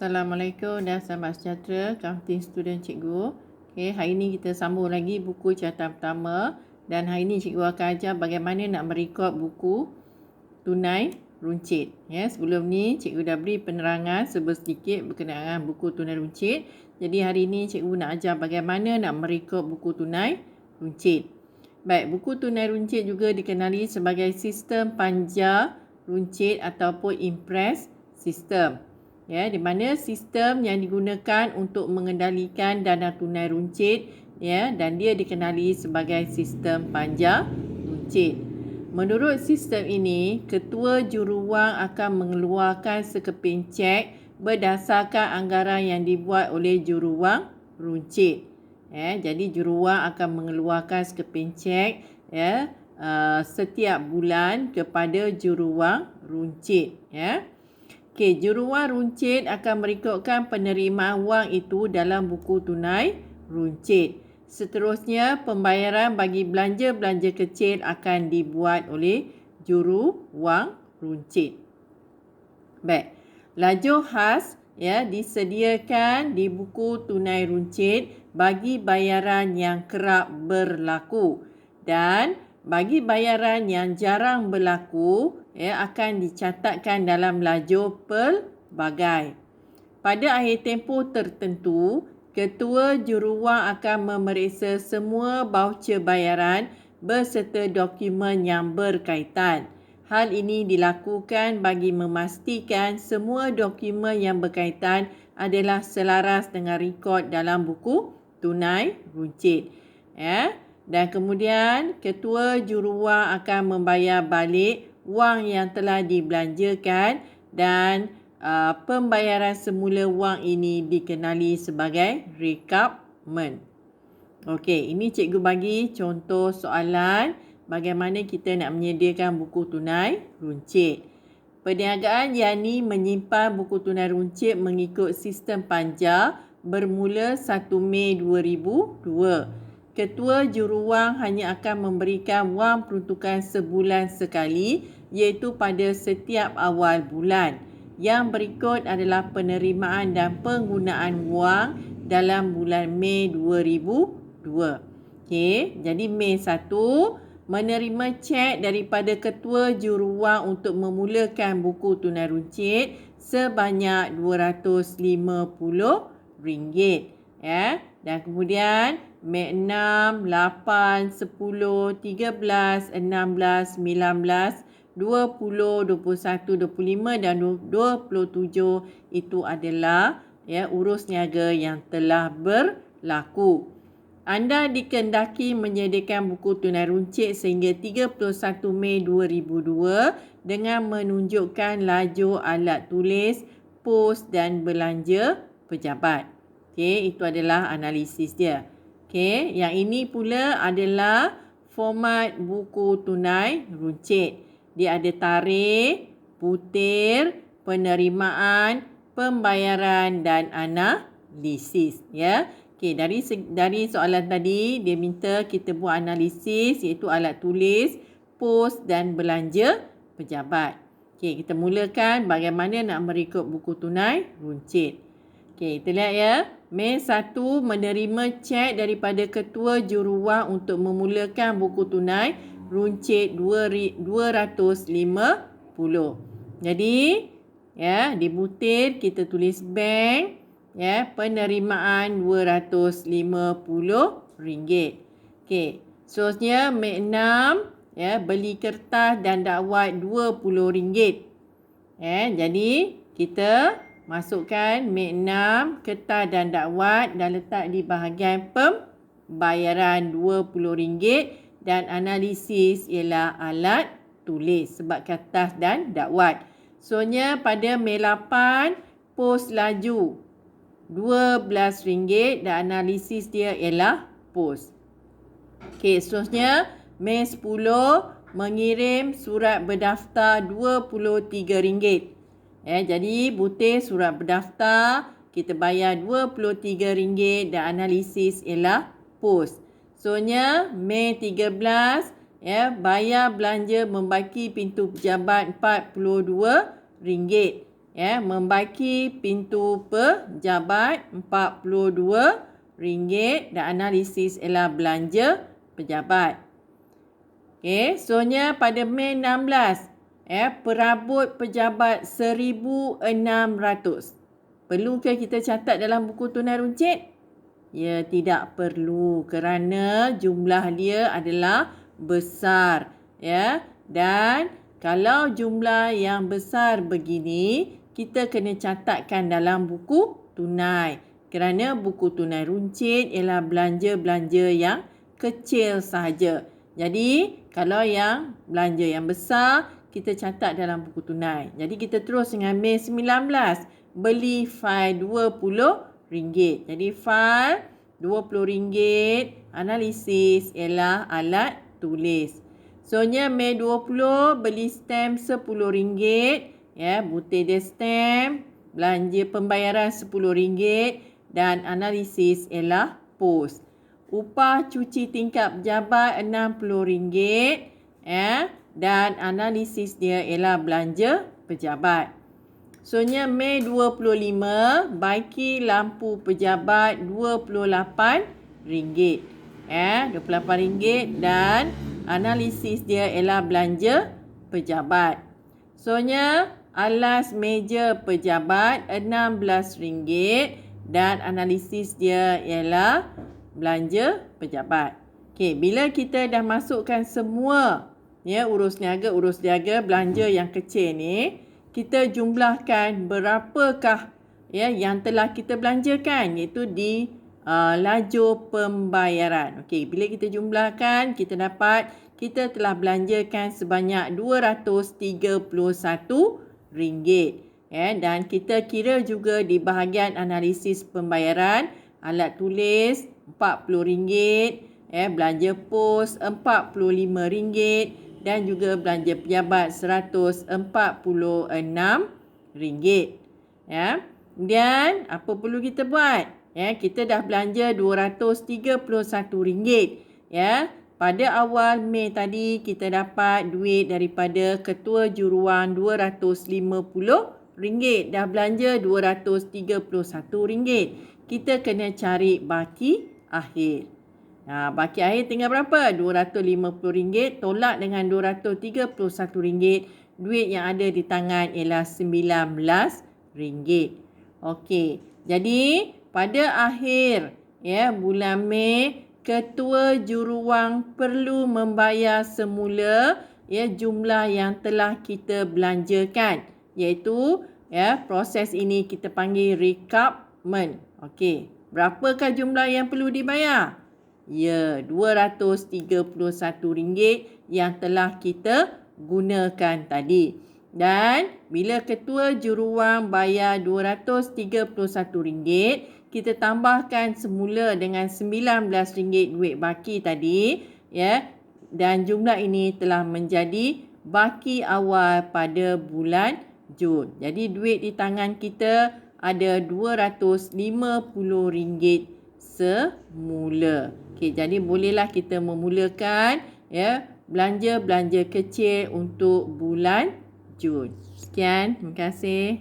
Assalamualaikum dan selamat sejahtera Accounting Student Cikgu. Okay, hari ini kita sambung lagi buku catatan pertama dan hari ini Cikgu akan ajar bagaimana nak merekod buku tunai runcit. Ya, sebelum ni Cikgu dah beri penerangan sedikit berkenaan buku tunai runcit. Jadi hari ini Cikgu nak ajar bagaimana nak merekod buku tunai runcit. Baik, buku tunai runcit juga dikenali sebagai sistem panja runcit ataupun impress system. Ya, di mana sistem yang digunakan untuk mengendalikan dana tunai runcit, ya, dan dia dikenali sebagai sistem panja runcit. Menurut sistem ini, ketua juruwang akan mengeluarkan sekeping cek berdasarkan anggaran yang dibuat oleh juruwang runcit. Ya, jadi juruwang akan mengeluarkan sekeping cek, ya, setiap bulan kepada juruwang runcit, ya. Okey, juruwang runcit akan merekodkan penerimaan wang itu dalam buku tunai runcit. Seterusnya, pembayaran bagi belanja-belanja kecil akan dibuat oleh juruwang runcit. Baik, lajur khas, ya, disediakan di buku tunai runcit bagi bayaran yang kerap berlaku dan bagi bayaran yang jarang berlaku, ya, akan dicatatkan dalam lajur pelbagai. Pada akhir tempoh tertentu, ketua juruwang akan memeriksa semua baucer bayaran berserta dokumen yang berkaitan. Hal ini dilakukan bagi memastikan semua dokumen yang berkaitan adalah selaras dengan rekod dalam buku tunai runcit. Ya. Dan kemudian ketua juruwang akan membayar balik wang yang telah dibelanjakan dan pembayaran semula wang ini dikenali sebagai recoupment. Okey, ini cikgu bagi contoh soalan bagaimana kita nak menyediakan buku tunai runcit. Perniagaan Yani menyimpan buku tunai runcit mengikut sistem panja bermula 1 Mei 2002. Ketua juruwang hanya akan memberikan wang peruntukan sebulan sekali, iaitu pada setiap awal bulan. Yang berikut adalah penerimaan dan penggunaan wang dalam bulan Mei 2002. Okey, jadi Mei 1, menerima cek daripada ketua juruwang untuk memulakan buku tunai runcit sebanyak RM250. Ya, dan kemudian Mei 6, 8, 10, 13, 16, 19, 20, 21, 25 dan 27 itu adalah, ya, urus niaga yang telah berlaku. Anda dikehendaki menyediakan buku tunai runcit sehingga 31 Mei 2002 dengan menunjukkan lajur alat tulis, pos dan belanja pejabat. Okey, itu adalah analisis dia. Okey, yang ini pula adalah format buku tunai runcit. Dia ada tarikh, butir, penerimaan, pembayaran dan analisis, ya. Okey, dari soalan tadi dia minta kita buat analisis iaitu alat tulis, pos dan belanja pejabat. Okey, kita mulakan bagaimana nak merekod buku tunai runcit. Okey, kita lihat, ya. Mei 1 menerima cek daripada ketua juruwang untuk memulakan buku tunai runcit 250. Jadi, ya, di butir kita tulis bank, ya, penerimaan RM250. Okey, seterusnya Mei 6, ya, beli kertas dan dakwat RM20. Ya, jadi kita masukkan Mei 6, kertas dan dakwat dan letak di bahagian pembayaran RM20 dan analisis ialah alat tulis sebab kertas dan dakwat. Soalnya pada Mei 8, pos laju RM12 dan analisis dia ialah pos. Okey, seterusnya Mei 10 mengirim surat berdaftar RM23. Ya, jadi butir surat berdaftar kita bayar RM23 dan analisis ialah pos. Soalnya Mei 13, bayar belanja membaki pintu pejabat RM42. membaiki pintu pejabat RM42 dan analisis ialah belanja pejabat. Okey, soalnya pada Mei 16, perabot pejabat 1,600. Perlukah kita catat dalam buku tunai runcit? Ya, tidak perlu kerana jumlah dia adalah besar. Ya, dan kalau jumlah yang besar begini, kita kena catatkan dalam buku tunai. Kerana buku tunai runcit ialah belanja-belanja yang kecil sahaja. Jadi, kalau yang belanja yang besar, kita catat dalam buku tunai. Jadi, kita terus dengan Mei 19. Beli fail RM20. Jadi, fail RM20. Analisis ialah alat tulis. Soalnya Mei 20 beli stem RM10. Butir dia stem. Belanja pembayaran RM10. Dan analisis ialah pos. Upah cuci tingkap pejabat RM60. Dan analisis dia ialah belanja pejabat. Soalnya Mei 25 baiki lampu pejabat RM28. RM28 dan analisis dia ialah belanja pejabat. Soalnya alas meja pejabat RM16 dan analisis dia ialah belanja pejabat. Okey, bila kita dah masukkan semua urus niaga belanja yang kecil ni, kita jumlahkan berapakah yang telah kita belanjakan, iaitu di lajur pembayaran. Okey, bila kita jumlahkan, kita dapat kita telah belanjakan sebanyak RM231. Dan kita kira juga di bahagian analisis pembayaran, alat tulis RM40, belanja pos RM45 dan juga belanja pejabat RM146. Kemudian apa perlu kita buat? Kita dah belanja RM231. Pada awal Mei tadi kita dapat duit daripada ketua juruan RM250. Dah belanja RM231. Kita kena cari baki akhir. Baki akhir tinggal berapa? RM250 tolak dengan RM231. Duit yang ada di tangan ialah RM19. Okey. Jadi pada akhir bulan Mei, ketua juruwang perlu membayar semula jumlah yang telah kita belanjakan, iaitu proses ini kita panggil recapment. Okey, berapakah jumlah yang perlu dibayar? Ya, RM231 yang telah kita gunakan tadi. Dan bila ketua juruwang bayar RM231, kita tambahkan semula dengan RM19 duit baki tadi, dan jumlah ini telah menjadi baki awal pada bulan Jun. Jadi duit di tangan kita ada RM250 semula. Okey, jadi bolehlah kita memulakan belanja-belanja kecil untuk bulan Jun. Sekian, terima kasih.